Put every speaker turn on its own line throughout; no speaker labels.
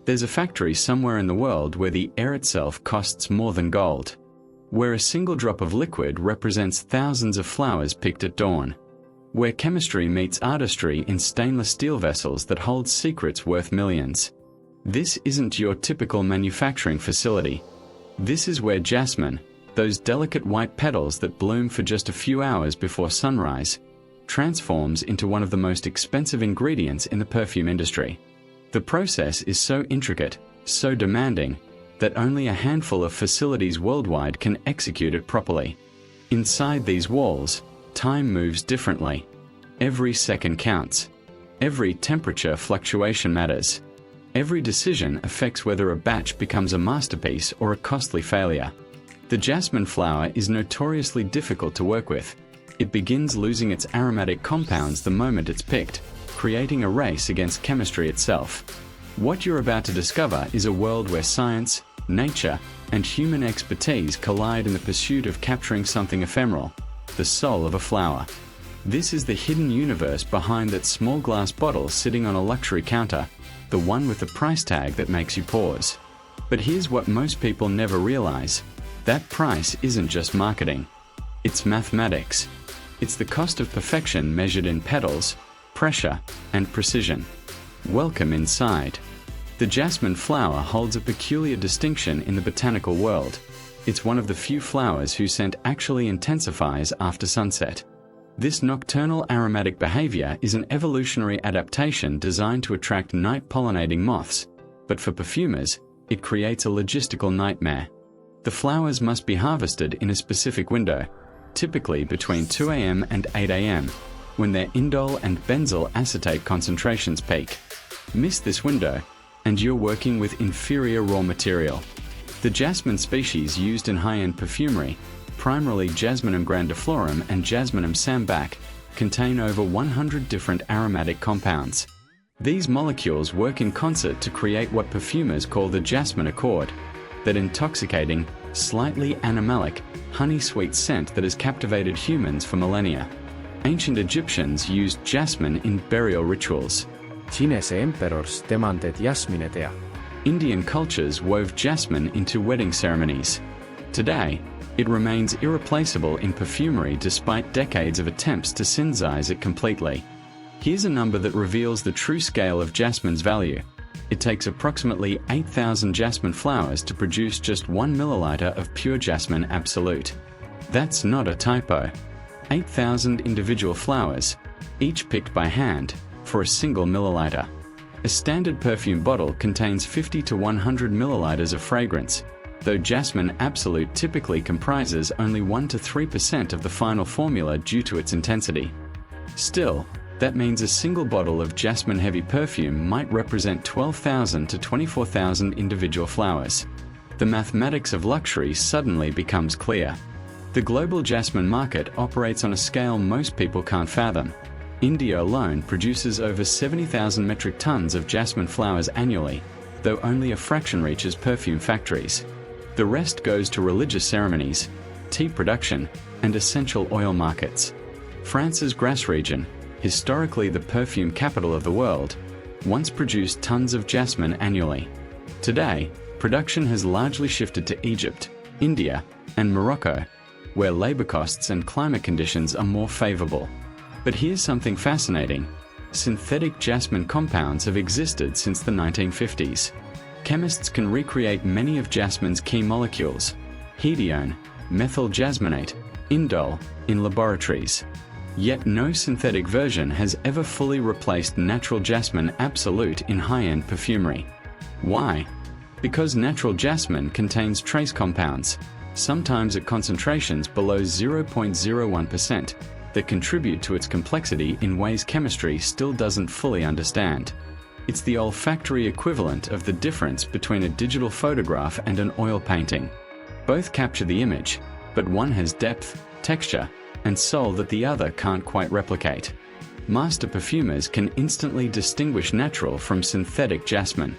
There's a factory somewhere in the world where the air itself costs more than gold, where a single drop of liquid represents thousands of flowers picked at dawn, where chemistry meets artistry in stainless steel vessels that hold secrets worth millions. This isn't your typical manufacturing facility. This is where jasmine, those delicate white petals that bloom for just a few hours before sunrise, transforms into one of the most expensive ingredients in the perfume industry. The process is so intricate, so demanding, that only a handful of facilities worldwide can execute it properly. Inside these walls, time moves differently. Every second counts. Every temperature fluctuation matters. Every decision affects whether a batch becomes a masterpiece or a costly failure. The jasmine flower is notoriously difficult to work with. It begins losing its aromatic compounds the moment it's picked, creating a race against chemistry itself. What you're about to discover is a world where science, nature, and human expertise collide in the pursuit of capturing something ephemeral, the soul of a flower. This is the hidden universe behind that small glass bottle sitting on a luxury counter, the one with the price tag that makes you pause. But here's what most people never realize. That price isn't just marketing. It's mathematics. It's the cost of perfection measured in petals, pressure, and precision. Welcome inside. The jasmine flower holds a peculiar distinction in the botanical world. It's one of the few flowers whose scent actually intensifies after sunset. This nocturnal aromatic behavior is an evolutionary adaptation designed to attract night-pollinating moths, but for perfumers, it creates a logistical nightmare. The flowers must be harvested in a specific window, typically between 2 a.m. and 8 a.m., when their indole and benzyl acetate concentrations peak. Miss this window, and you're working with inferior raw material. The jasmine species used in high-end perfumery, primarily Jasminum grandiflorum and Jasminum sambac, contain over 100 different aromatic compounds. These molecules work in concert to create what perfumers call the jasmine accord, that intoxicating, slightly animalic, honey-sweet scent that has captivated humans for millennia. Ancient Egyptians used jasmine in burial rituals.
Chinese emperors demanded jasmine tea.
Indian cultures wove jasmine into wedding ceremonies. Today, it remains irreplaceable in perfumery despite decades of attempts to synthesize it completely. Here's a number that reveals the true scale of jasmine's value. It takes approximately 8,000 jasmine flowers to produce just 1 milliliter of pure jasmine absolute. That's not a typo. 8,000 individual flowers, each picked by hand, for a single milliliter. A standard perfume bottle contains 50 to 100 milliliters of fragrance, though jasmine absolute typically comprises only 1 to 3% of the final formula due to its intensity. Still, that means a single bottle of jasmine-heavy perfume might represent 12,000 to 24,000 individual flowers. The mathematics of luxury suddenly becomes clear. The global jasmine market operates on a scale most people can't fathom. India alone produces over 70,000 metric tons of jasmine flowers annually, though only a fraction reaches perfume factories. The rest goes to religious ceremonies, tea production, and essential oil markets. France's Grasse region, historically the perfume capital of the world, once produced tons of jasmine annually. Today, production has largely shifted to Egypt, India, and Morocco, where labor costs and climate conditions are more favorable. But here's something fascinating. Synthetic jasmine compounds have existed since the 1950s. Chemists can recreate many of jasmine's key molecules, hedione, methyl jasminate, indole, in laboratories. Yet no synthetic version has ever fully replaced natural jasmine absolute in high-end perfumery. Why? Because natural jasmine contains trace compounds, sometimes at concentrations below 0.01%, that contribute to its complexity in ways chemistry still doesn't fully understand. It's the olfactory equivalent of the difference between a digital photograph and an oil painting. Both capture the image, but one has depth, texture, and soul that the other can't quite replicate. Master perfumers can instantly distinguish natural from synthetic jasmine.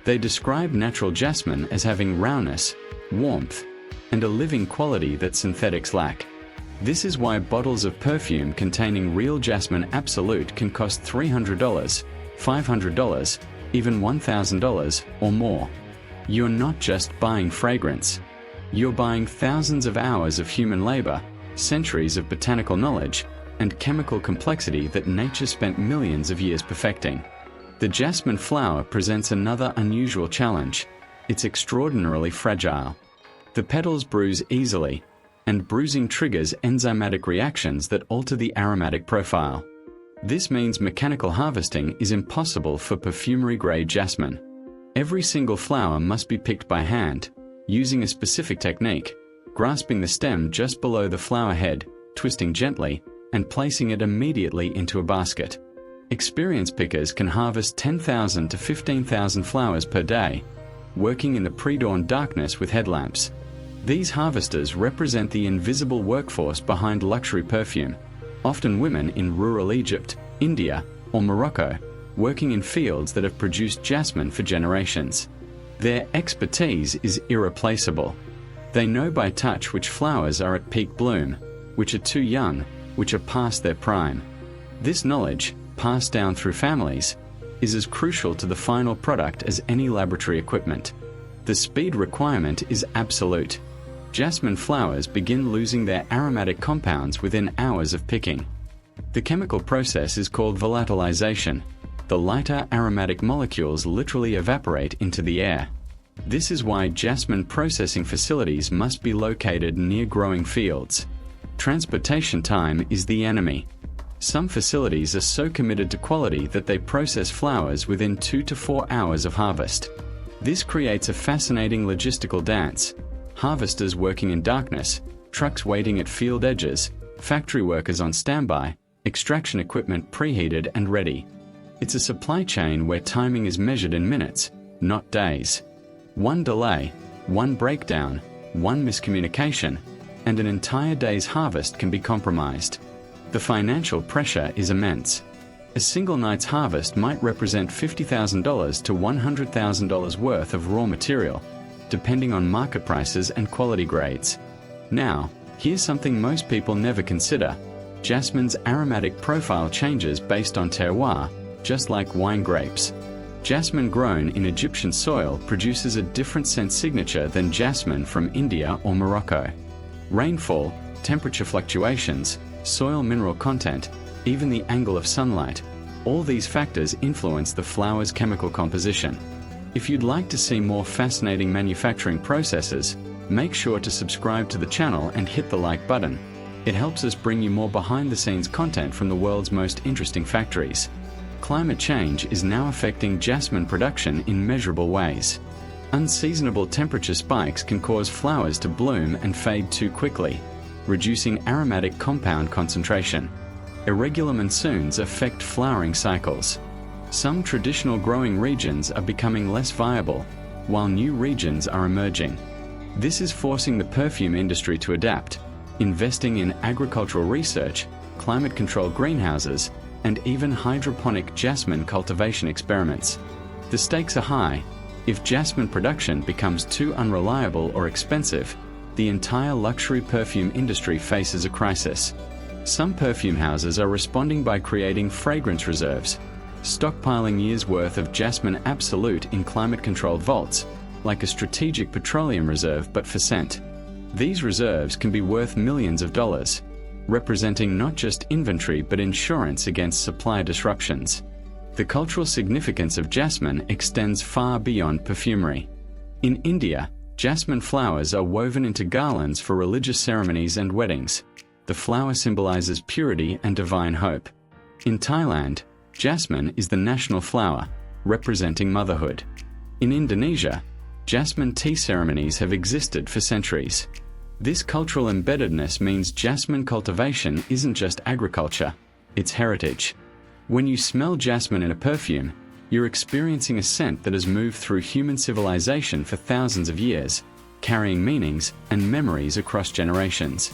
They describe natural jasmine as having roundness, warmth, and a living quality that synthetics lack. This is why bottles of perfume containing real jasmine absolute can cost $300, $500, even $1,000 or more. You're not just buying fragrance. You're buying thousands of hours of human labor, centuries of botanical knowledge, and chemical complexity that nature spent millions of years perfecting. The jasmine flower presents another unusual challenge. It's extraordinarily fragile. The petals bruise easily, and bruising triggers enzymatic reactions that alter the aromatic profile. This means mechanical harvesting is impossible for perfumery-grade jasmine. Every single flower must be picked by hand, using a specific technique, grasping the stem just below the flower head, twisting gently, and placing it immediately into a basket. Experienced pickers can harvest 10,000 to 15,000 flowers per day, working in the pre-dawn darkness with headlamps. These harvesters represent the invisible workforce behind luxury perfume, often women in rural Egypt, India, or Morocco, working in fields that have produced jasmine for generations. Their expertise is irreplaceable. They know by touch which flowers are at peak bloom, which are too young, which are past their prime. This knowledge, passed down through families, is as crucial to the final product as any laboratory equipment. The speed requirement is absolute. Jasmine flowers begin losing their aromatic compounds within hours of picking. The chemical process is called volatilization. The lighter aromatic molecules literally evaporate into the air. This is why jasmine processing facilities must be located near growing fields. Transportation time is the enemy. Some facilities are so committed to quality that they process flowers within 2 to 4 hours of harvest. This creates a fascinating logistical dance. Harvesters working in darkness, trucks waiting at field edges, factory workers on standby, extraction equipment preheated and ready. It's a supply chain where timing is measured in minutes, not days. One delay, one breakdown, one miscommunication, and an entire day's harvest can be compromised. The financial pressure is immense. A single night's harvest might represent $50,000 to $100,000 worth of raw material, depending on market prices and quality grades. Now, here's something most people never consider. Jasmine's aromatic profile changes based on terroir, just like wine grapes. Jasmine grown in Egyptian soil produces a different scent signature than jasmine from India or Morocco. Rainfall, temperature fluctuations, soil mineral content, even the angle of sunlight, all these factors influence the flower's chemical composition. If you'd like to see more fascinating manufacturing processes, make sure to subscribe to the channel and hit the like button. It helps us bring you more behind-the-scenes content from the world's most interesting factories. Climate change is now affecting jasmine production in measurable ways. Unseasonable temperature spikes can cause flowers to bloom and fade too quickly, reducing aromatic compound concentration. Irregular monsoons affect flowering cycles. Some traditional growing regions are becoming less viable, while new regions are emerging. This is forcing the perfume industry to adapt, investing in agricultural research, climate-controlled greenhouses, and even hydroponic jasmine cultivation experiments. The stakes are high. If jasmine production becomes too unreliable or expensive, the entire luxury perfume industry faces a crisis. Some perfume houses are responding by creating fragrance reserves, stockpiling years' worth of jasmine absolute in climate-controlled vaults, like a strategic petroleum reserve but for scent. These reserves can be worth millions of dollars, representing not just inventory but insurance against supply disruptions. The cultural significance of jasmine extends far beyond perfumery. In India, jasmine flowers are woven into garlands for religious ceremonies and weddings. The flower symbolizes purity and divine hope. In Thailand, jasmine is the national flower, representing motherhood. In Indonesia, jasmine tea ceremonies have existed for centuries. This cultural embeddedness means jasmine cultivation isn't just agriculture, it's heritage. When you smell jasmine in a perfume, you're experiencing a scent that has moved through human civilization for thousands of years, carrying meanings and memories across generations.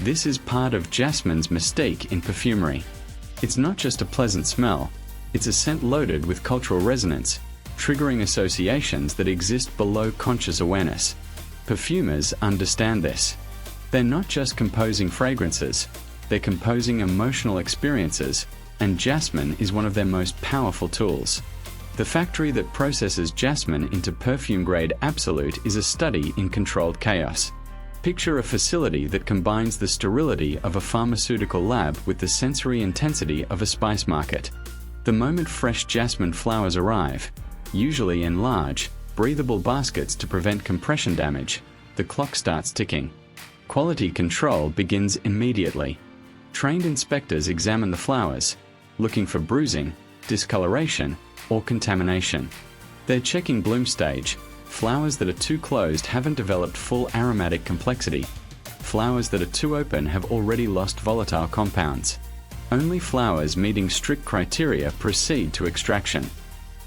This is part of jasmine's mystique in perfumery. It's not just a pleasant smell, it's a scent loaded with cultural resonance, triggering associations that exist below conscious awareness. Perfumers understand this. They're not just composing fragrances, they're composing emotional experiences, and jasmine is one of their most powerful tools. The factory that processes jasmine into perfume-grade absolute is a study in controlled chaos. Picture a facility that combines the sterility of a pharmaceutical lab with the sensory intensity of a spice market. The moment fresh jasmine flowers arrive, usually in large, breathable baskets to prevent compression damage, the clock starts ticking. Quality control begins immediately. Trained inspectors examine the flowers, looking for bruising, discoloration, or contamination. They're checking bloom stage. Flowers that are too closed haven't developed full aromatic complexity. Flowers that are too open have already lost volatile compounds. Only flowers meeting strict criteria proceed to extraction.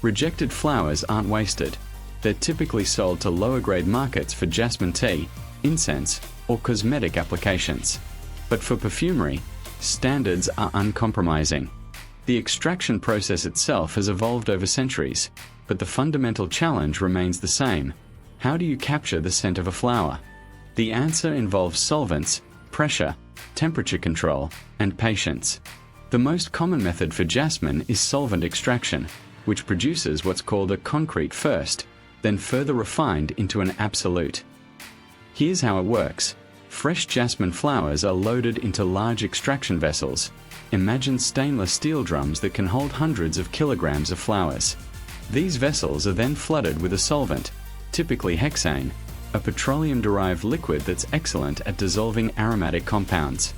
Rejected flowers aren't wasted. They're typically sold to lower-grade markets for jasmine tea, incense, or cosmetic applications. But for perfumery, standards are uncompromising. The extraction process itself has evolved over centuries, but the fundamental challenge remains the same. How do you capture the scent of a flower? The answer involves solvents, pressure, temperature control, and patience. The most common method for jasmine is solvent extraction, which produces what's called a concrete first, then further refined into an absolute. Here's how it works. Fresh jasmine flowers are loaded into large extraction vessels. Imagine stainless steel drums that can hold hundreds of kilograms of flowers. These vessels are then flooded with a solvent, typically hexane, a petroleum-derived liquid that's excellent at dissolving aromatic compounds.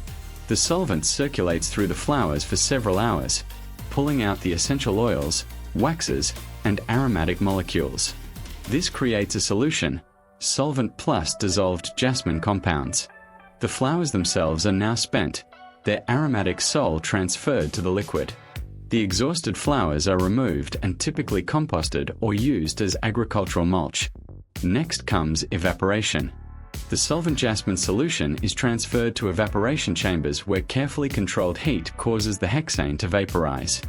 The solvent circulates through the flowers for several hours, pulling out the essential oils, waxes, and aromatic molecules. This creates a solution, solvent plus dissolved jasmine compounds. The flowers themselves are now spent, their aromatic soul transferred to the liquid. The exhausted flowers are removed and typically composted or used as agricultural mulch. Next comes evaporation. The solvent jasmine solution is transferred to evaporation chambers where carefully controlled heat causes the hexane to vaporize.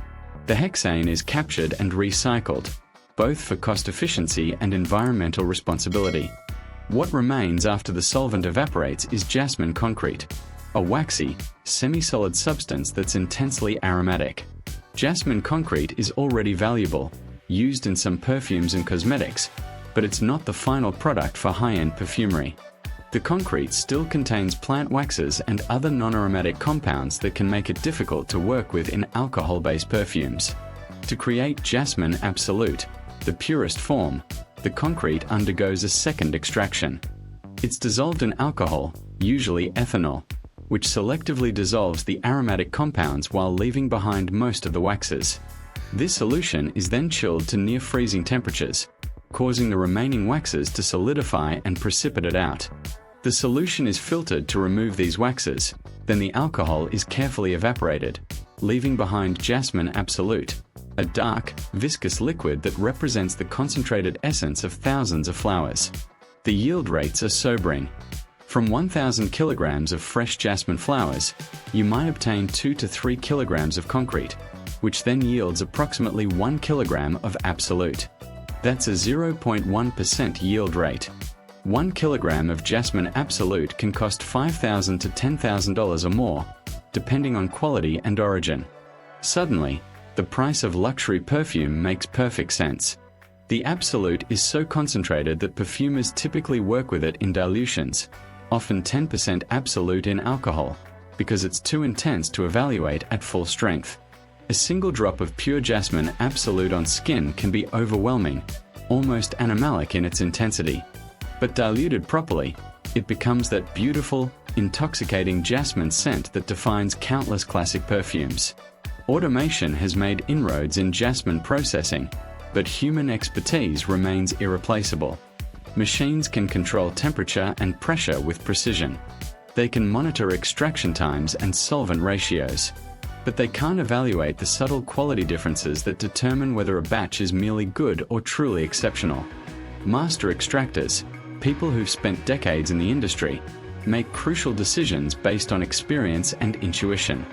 The hexane is captured and recycled, both for cost efficiency and environmental responsibility. What remains after the solvent evaporates is jasmine concrete, a waxy, semi-solid substance that's intensely aromatic. Jasmine concrete is already valuable, used in some perfumes and cosmetics, but it's not the final product for high-end perfumery. The concrete still contains plant waxes and other non-aromatic compounds that can make it difficult to work with in alcohol-based perfumes. To create jasmine absolute, the purest form, the concrete undergoes a second extraction. It's dissolved in alcohol, usually ethanol, which selectively dissolves the aromatic compounds while leaving behind most of the waxes. This solution is then chilled to near freezing temperatures, causing the remaining waxes to solidify and precipitate out. The solution is filtered to remove these waxes, then the alcohol is carefully evaporated, leaving behind jasmine absolute, a dark, viscous liquid that represents the concentrated essence of thousands of flowers. The yield rates are sobering. From 1,000 kilograms of fresh jasmine flowers, you might obtain 2 to 3 kilograms of concrete, which then yields approximately 1 kilogram of absolute. That's a 0.1% yield rate. 1 kilogram of jasmine absolute can cost $5,000 to $10,000 or more, depending on quality and origin. Suddenly, the price of luxury perfume makes perfect sense. The absolute is so concentrated that perfumers typically work with it in dilutions, often 10% absolute in alcohol, because it's too intense to evaluate at full strength. A single drop of pure jasmine absolute on skin can be overwhelming, almost animalic in its intensity. But diluted properly, it becomes that beautiful, intoxicating jasmine scent that defines countless classic perfumes. Automation has made inroads in jasmine processing, but human expertise remains irreplaceable. Machines can control temperature and pressure with precision. They can monitor extraction times and solvent ratios. But they can't evaluate the subtle quality differences that determine whether a batch is merely good or truly exceptional. Master extractors, people who've spent decades in the industry, make crucial decisions based on experience and intuition.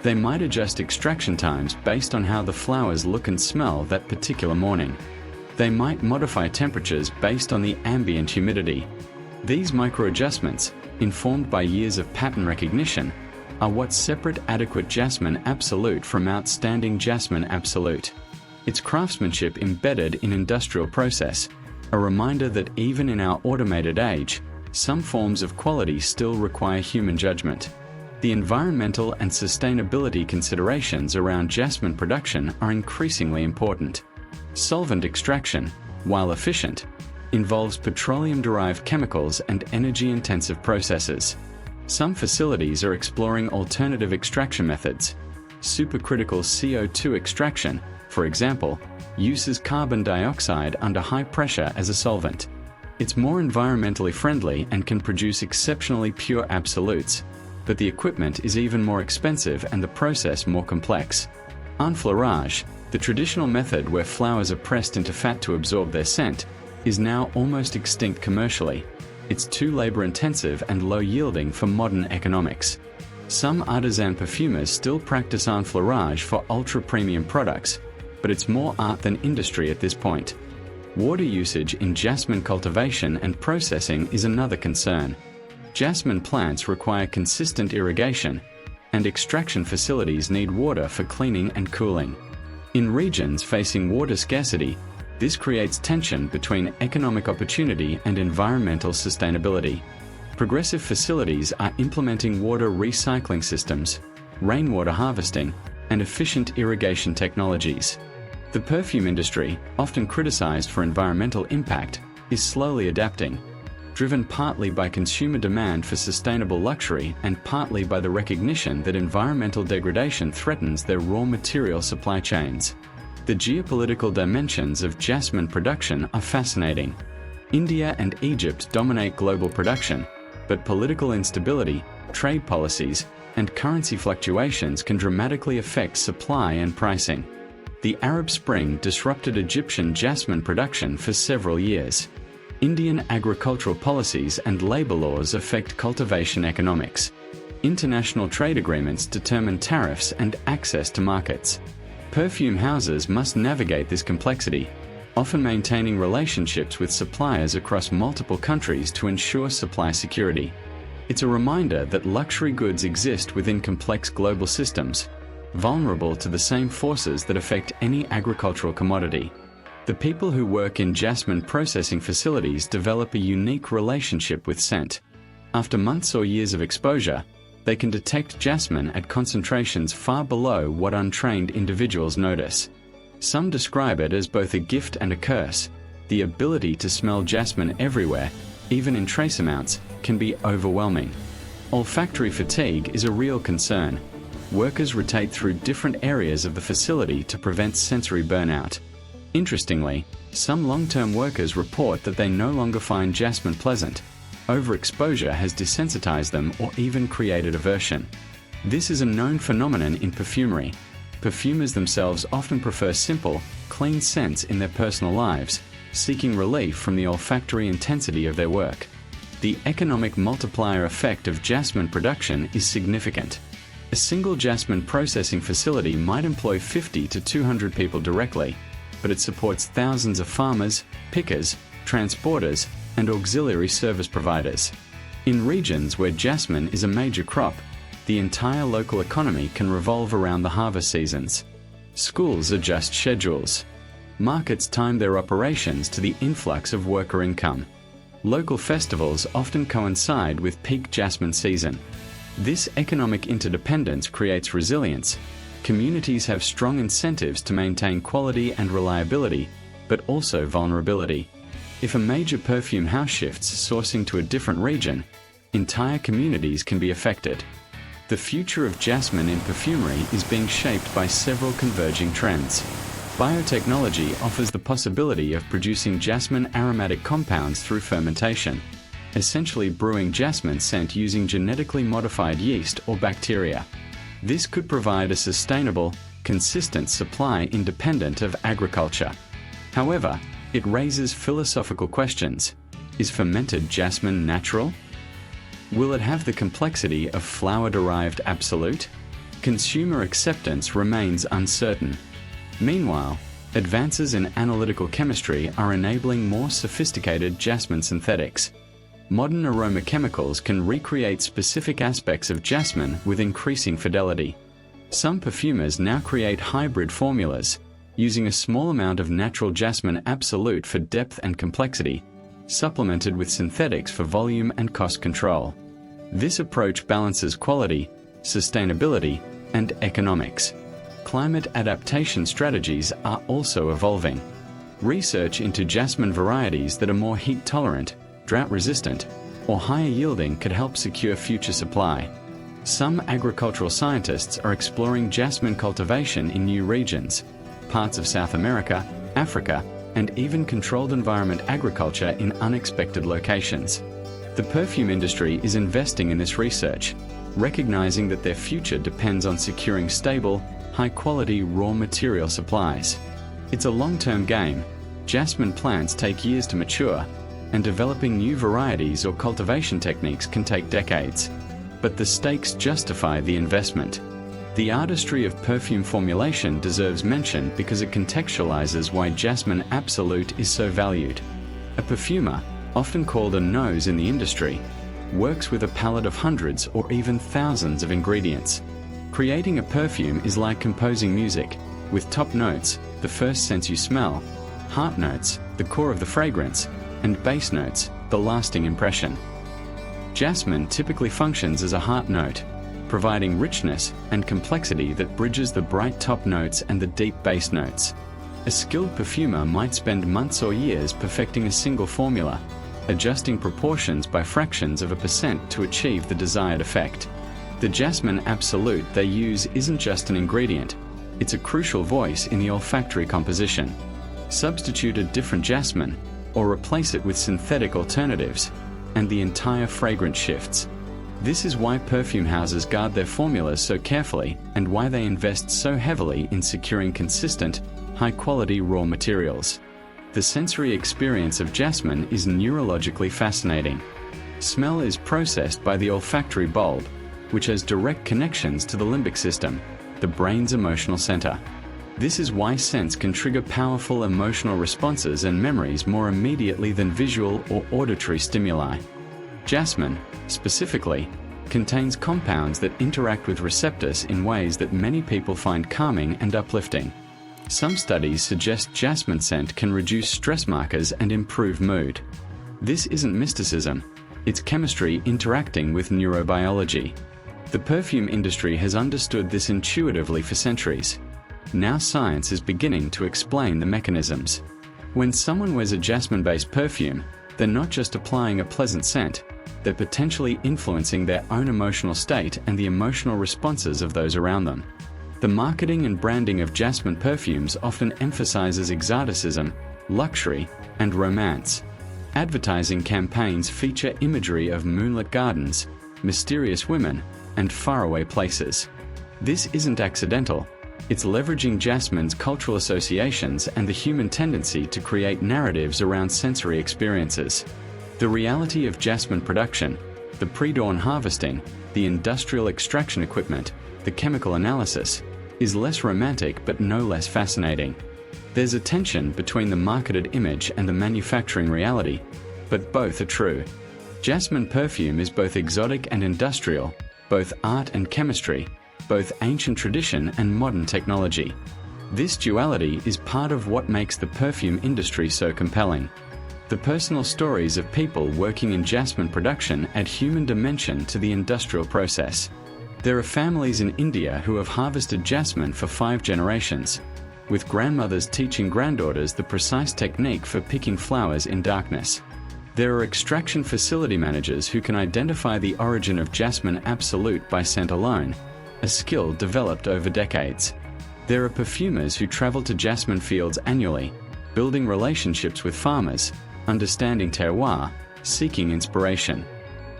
They might adjust extraction times based on how the flowers look and smell that particular morning. They might modify temperatures based on the ambient humidity. These micro-adjustments, informed by years of pattern recognition, are what separate adequate jasmine absolute from outstanding jasmine absolute. its craftsmanship embedded in industrial process, a reminder that even in our automated age, some forms of quality still require human judgment. The environmental and sustainability considerations around jasmine production are increasingly important. Solvent extraction, while efficient, involves petroleum-derived chemicals and energy-intensive processes. Some facilities are exploring alternative extraction methods. Supercritical CO2 extraction, for example, uses carbon dioxide under high pressure as a solvent. It's more environmentally friendly and can produce exceptionally pure absolutes, but the equipment is even more expensive and the process more complex. Enfleurage, the traditional method where flowers are pressed into fat to absorb their scent, is now almost extinct commercially. It's too labor-intensive and low-yielding for modern economics. Some artisan perfumers still practice enfleurage for ultra-premium products, but it's more art than industry at this point. Water usage in jasmine cultivation and processing is another concern. Jasmine plants require consistent irrigation, and extraction facilities need water for cleaning and cooling. In regions facing water scarcity, this creates tension between economic opportunity and environmental sustainability. Progressive facilities are implementing water recycling systems, rainwater harvesting, and efficient irrigation technologies. The perfume industry, often criticized for environmental impact, is slowly adapting, driven partly by consumer demand for sustainable luxury and partly by the recognition that environmental degradation threatens their raw material supply chains. The geopolitical dimensions of jasmine production are fascinating. India and Egypt dominate global production, but political instability, trade policies, and currency fluctuations can dramatically affect supply and pricing. The Arab Spring disrupted Egyptian jasmine production for several years. Indian agricultural policies and labor laws affect cultivation economics. International trade agreements determine tariffs and access to markets. Perfume houses must navigate this complexity, often maintaining relationships with suppliers across multiple countries to ensure supply security. It's a reminder that luxury goods exist within complex global systems, vulnerable to the same forces that affect any agricultural commodity. The people who work in jasmine processing facilities develop a unique relationship with scent. After months or years of exposure, they can detect jasmine at concentrations far below what untrained individuals notice. Some describe it as both a gift and a curse. The ability to smell jasmine everywhere, even in trace amounts, can be overwhelming. Olfactory fatigue is a real concern. Workers rotate through different areas of the facility to prevent sensory burnout. Interestingly, some long-term workers report that they no longer find jasmine pleasant. Overexposure has desensitized them or even created aversion. This is a known phenomenon in perfumery. Perfumers themselves often prefer simple, clean scents in their personal lives, seeking relief from the olfactory intensity of their work. The economic multiplier effect of jasmine production is significant. A single jasmine processing facility might employ 50 to 200 people directly, but it supports thousands of farmers, pickers, transporters, and auxiliary service providers. In regions where jasmine is a major crop, the entire local economy can revolve around the harvest seasons. Schools adjust schedules. Markets time their operations to the influx of worker income. Local festivals often coincide with peak jasmine season. This economic interdependence creates resilience. Communities have strong incentives to maintain quality and reliability, but also vulnerability. If a major perfume house shifts sourcing to a different region, entire communities can be affected. The future of jasmine in perfumery is being shaped by several converging trends. Biotechnology offers the possibility of producing jasmine aromatic compounds through fermentation, essentially brewing jasmine scent using genetically modified yeast or bacteria. This could provide a sustainable, consistent supply independent of agriculture. However, it raises philosophical questions. Is fermented jasmine natural? Will it have the complexity of flower-derived absolute? Consumer acceptance remains uncertain. Meanwhile, advances in analytical chemistry are enabling more sophisticated jasmine synthetics. Modern aroma chemicals can recreate specific aspects of jasmine with increasing fidelity. Some perfumers now create hybrid formulas, using a small amount of natural jasmine absolute for depth and complexity, supplemented with synthetics for volume and cost control. This approach balances quality, sustainability, and economics. Climate adaptation strategies are also evolving. Research into jasmine varieties that are more heat-tolerant, drought-resistant, or higher-yielding could help secure future supply. Some agricultural scientists are exploring jasmine cultivation in new regions, parts of South America, Africa, and even controlled environment agriculture in unexpected locations. The perfume industry is investing in this research, recognizing that their future depends on securing stable, high-quality raw material supplies. It's a long-term game. Jasmine plants take years to mature, and developing new varieties or cultivation techniques can take decades. But the stakes justify the investment. The artistry of perfume formulation deserves mention because it contextualizes why jasmine absolute is so valued. A perfumer, often called a nose in the industry, works with a palette of hundreds or even thousands of ingredients. Creating a perfume is like composing music, with top notes, the first sense you smell, heart notes, the core of the fragrance, and base notes, the lasting impression. Jasmine typically functions as a heart note, providing richness and complexity that bridges the bright top notes and the deep base notes. A skilled perfumer might spend months or years perfecting a single formula, adjusting proportions by fractions of a percent to achieve the desired effect. The jasmine absolute they use isn't just an ingredient, it's a crucial voice in the olfactory composition. Substitute a different jasmine, or replace it with synthetic alternatives, and the entire fragrance shifts. This is why perfume houses guard their formulas so carefully and why they invest so heavily in securing consistent, high-quality raw materials. The sensory experience of jasmine is neurologically fascinating. Smell is processed by the olfactory bulb, which has direct connections to the limbic system, the brain's emotional center. This is why scents can trigger powerful emotional responses and memories more immediately than visual or auditory stimuli. Jasmine, specifically, contains compounds that interact with receptors in ways that many people find calming and uplifting. Some studies suggest jasmine scent can reduce stress markers and improve mood. This isn't mysticism, it's chemistry interacting with neurobiology. The perfume industry has understood this intuitively for centuries. Now science is beginning to explain the mechanisms. When someone wears a jasmine-based perfume, they're not just applying a pleasant scent, they're potentially influencing their own emotional state and the emotional responses of those around them. The marketing and branding of jasmine perfumes often emphasizes exoticism, luxury, and romance. Advertising campaigns feature imagery of moonlit gardens, mysterious women, and faraway places. This isn't accidental. It's leveraging jasmine's cultural associations and the human tendency to create narratives around sensory experiences. The reality of jasmine production, the pre-dawn harvesting, the industrial extraction equipment, the chemical analysis, is less romantic but no less fascinating. There's a tension between the marketed image and the manufacturing reality, but both are true. Jasmine perfume is both exotic and industrial, both art and chemistry, both ancient tradition and modern technology. This duality is part of what makes the perfume industry so compelling. The personal stories of people working in jasmine production add human dimension to the industrial process. There are families in India who have harvested jasmine for 5 generations, with grandmothers teaching granddaughters the precise technique for picking flowers in darkness. There are extraction facility managers who can identify the origin of jasmine absolute by scent alone, a skill developed over decades. There are perfumers who travel to jasmine fields annually, building relationships with farmers, understanding terroir, seeking inspiration.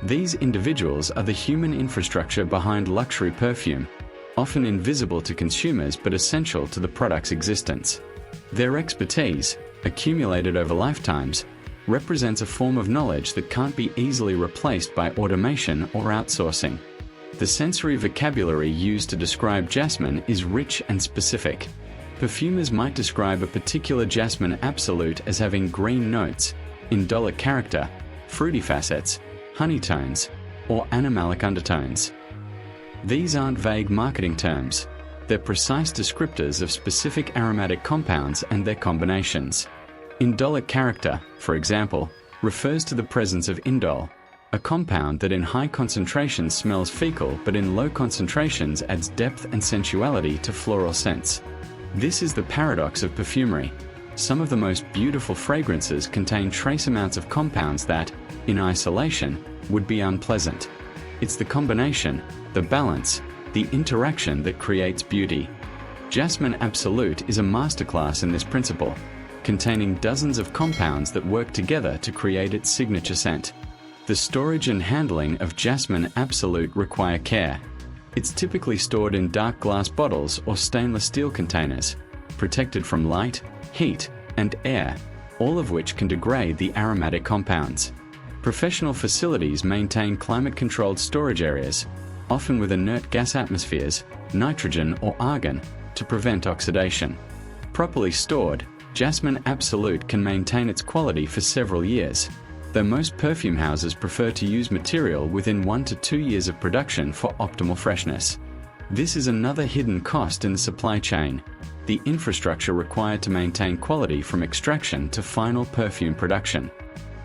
These individuals are the human infrastructure behind luxury perfume, often invisible to consumers but essential to the product's existence. Their expertise, accumulated over lifetimes, represents a form of knowledge that can't be easily replaced by automation or outsourcing. The sensory vocabulary used to describe jasmine is rich and specific. Perfumers might describe a particular jasmine absolute as having green notes, indolic character, fruity facets, honey tones, or animalic undertones. These aren't vague marketing terms. They're precise descriptors of specific aromatic compounds and their combinations. Indolic character, for example, refers to the presence of indole, a compound that in high concentrations smells fecal but in low concentrations adds depth and sensuality to floral scents. This is the paradox of perfumery. Some of the most beautiful fragrances contain trace amounts of compounds that, in isolation, would be unpleasant. It's the combination, the balance, the interaction that creates beauty. Jasmine Absolute is a masterclass in this principle, containing dozens of compounds that work together to create its signature scent. The storage and handling of Jasmine Absolute require care. It's typically stored in dark glass bottles or stainless steel containers, protected from light, heat, and air, all of which can degrade the aromatic compounds. Professional facilities maintain climate-controlled storage areas, often with inert gas atmospheres, nitrogen or argon, to prevent oxidation. Properly stored, Jasmine Absolute can maintain its quality for several years, though most perfume houses prefer to use material within 1 to 2 years of production for optimal freshness. This is another hidden cost in the supply chain, the infrastructure required to maintain quality from extraction to final perfume production.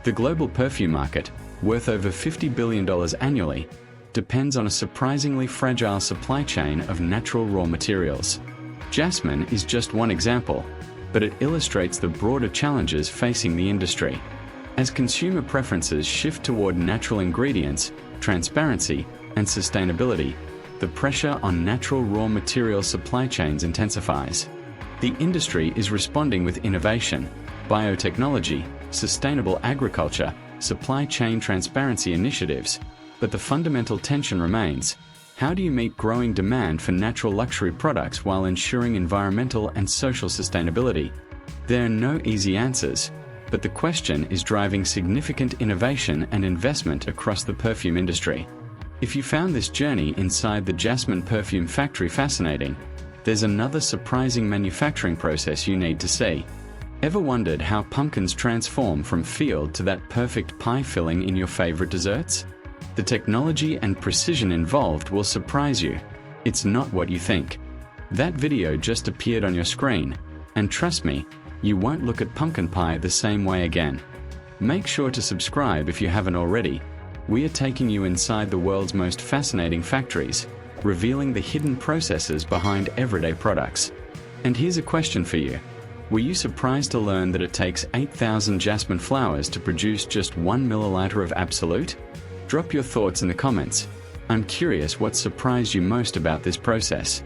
The global perfume market, worth over $50 billion annually, depends on a surprisingly fragile supply chain of natural raw materials. Jasmine is just one example, but it illustrates the broader challenges facing the industry. As consumer preferences shift toward natural ingredients, transparency, and sustainability, the pressure on natural raw material supply chains intensifies. The industry is responding with innovation, biotechnology, sustainable agriculture, supply chain transparency initiatives, but the fundamental tension remains: how do you meet growing demand for natural luxury products while ensuring environmental and social sustainability? There are no easy answers, but the question is driving significant innovation and investment across the perfume industry. If you found this journey inside the Jasmine Perfume factory fascinating, there's another surprising manufacturing process you need to see. Ever wondered how pumpkins transform from field to that perfect pie filling in your favorite desserts? The technology and precision involved will surprise you. It's not what you think. That video just appeared on your screen, and trust me, you won't look at pumpkin pie the same way again. Make sure to subscribe if you haven't already. We are taking you inside the world's most fascinating factories, revealing the hidden processes behind everyday products. And here's a question for you. Were you surprised to learn that it takes 8,000 jasmine flowers to produce just 1 milliliter of Absolute? Drop your thoughts in the comments. I'm curious what surprised you most about this process.